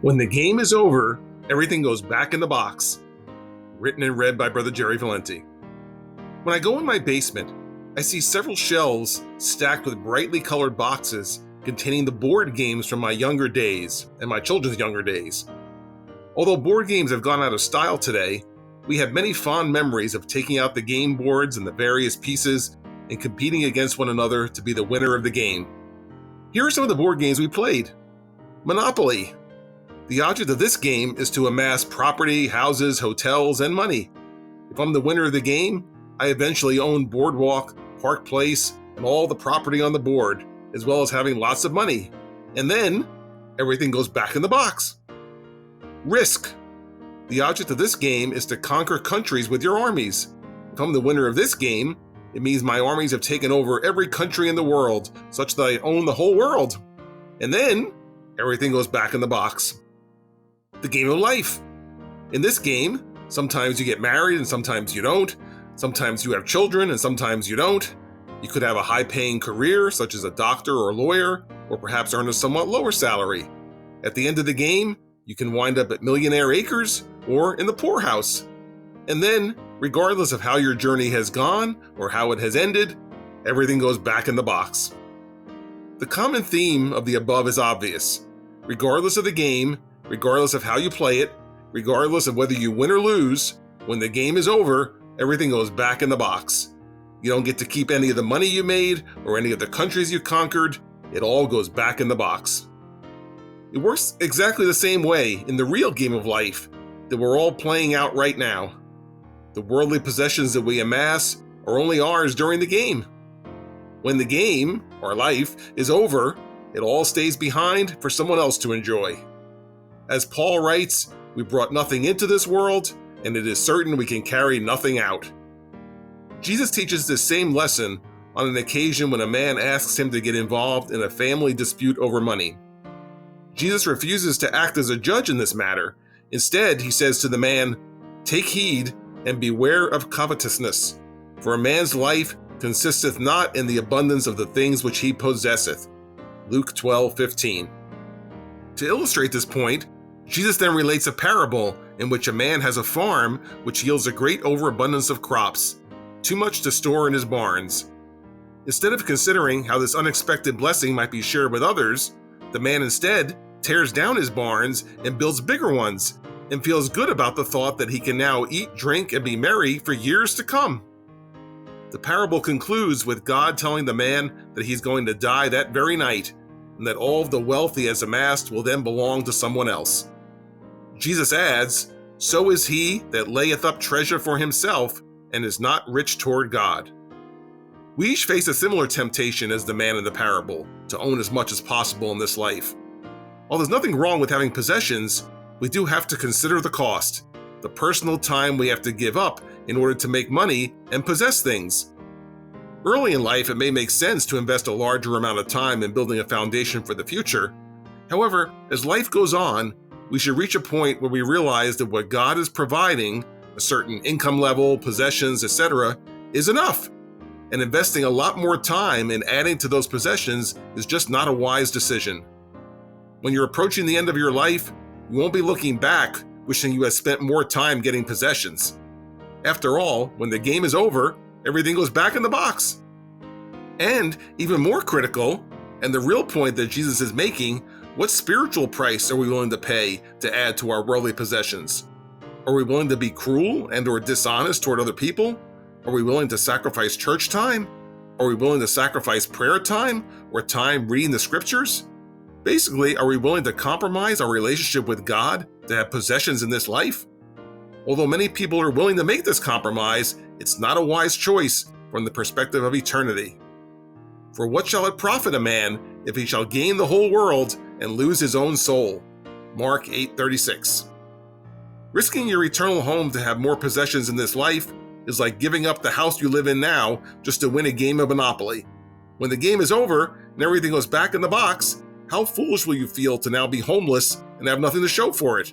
When the game is over, everything goes back in the box. Written and read by Brother Jerry Valenti. When I go in my basement, I see several shelves stacked with brightly colored boxes containing the board games from my younger days and my children's younger days. Although board games have gone out of style today, we have many fond memories of taking out the game boards and the various pieces and competing against one another to be the winner of the game. Here are some of the board games we played. Monopoly. The object of this game is to amass property, houses, hotels, and money. If I'm the winner of the game, I eventually own Boardwalk, Park Place, and all the property on the board, as well as having lots of money. And then, everything goes back in the box. Risk. The object of this game is to conquer countries with your armies. If I'm the winner of this game, it means my armies have taken over every country in the world, such that I own the whole world. And then, everything goes back in the box. The game of life. In this game, sometimes you get married and sometimes you don't. Sometimes you have children and sometimes you don't. You could have a high-paying career, such as a doctor or a lawyer, or perhaps earn a somewhat lower salary. At the end of the game, you can wind up at millionaire acres or in the poorhouse. And then, regardless of how your journey has gone or how it has ended, everything goes back in the box. The common theme of the above is obvious. Regardless of the game, regardless of how you play it, regardless of whether you win or lose, when the game is over, everything goes back in the box. You don't get to keep any of the money you made or any of the countries you conquered. It all goes back in the box. It works exactly the same way in the real game of life that we're all playing out right now. The worldly possessions that we amass are only ours during the game. When the game, our life, is over, it all stays behind for someone else to enjoy. As Paul writes, we brought nothing into this world, and it is certain we can carry nothing out. Jesus teaches this same lesson on an occasion when a man asks him to get involved in a family dispute over money. Jesus refuses to act as a judge in this matter. Instead, he says to the man, "Take heed and beware of covetousness, for a man's life consisteth not in the abundance of the things which he possesseth." Luke 12:15. To illustrate this point, Jesus then relates a parable in which a man has a farm which yields a great overabundance of crops, too much to store in his barns. Instead of considering how this unexpected blessing might be shared with others, the man instead tears down his barns and builds bigger ones, and feels good about the thought that he can now eat, drink, and be merry for years to come. The parable concludes with God telling the man that he's going to die that very night, and that all of the wealth he has amassed will then belong to someone else. Jesus adds, "So is he that layeth up treasure for himself and is not rich toward God." We each face a similar temptation as the man in the parable, to own as much as possible in this life. While there's nothing wrong with having possessions, we do have to consider the cost, the personal time we have to give up in order to make money and possess things. Early in life, it may make sense to invest a larger amount of time in building a foundation for the future. However, as life goes on, we should reach a point where we realize that what God is providing, a certain income level, possessions, etc., is enough. And investing a lot more time in adding to those possessions is just not a wise decision. When you're approaching the end of your life, you won't be looking back wishing you had spent more time getting possessions. After all, when the game is over, everything goes back in the box. And even more critical, and the real point that Jesus is making, what spiritual price are we willing to pay to add to our worldly possessions? Are we willing to be cruel and or dishonest toward other people? Are we willing to sacrifice church time? Are we willing to sacrifice prayer time or time reading the scriptures? Basically, are we willing to compromise our relationship with God to have possessions in this life? Although many people are willing to make this compromise, it's not a wise choice from the perspective of eternity. For what shall it profit a man if he shall gain the whole world and lose his own soul? Mark 8:36. Risking your eternal home to have more possessions in this life is like giving up the house you live in now just to win a game of Monopoly. When the game is over and everything goes back in the box, how foolish will you feel to now be homeless and have nothing to show for it?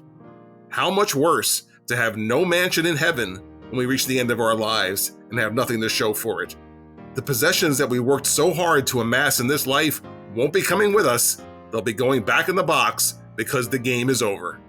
How much worse to have no mansion in heaven when we reach the end of our lives and have nothing to show for it. The possessions that we worked so hard to amass in this life won't be coming with us. They'll be going back in the box because the game is over.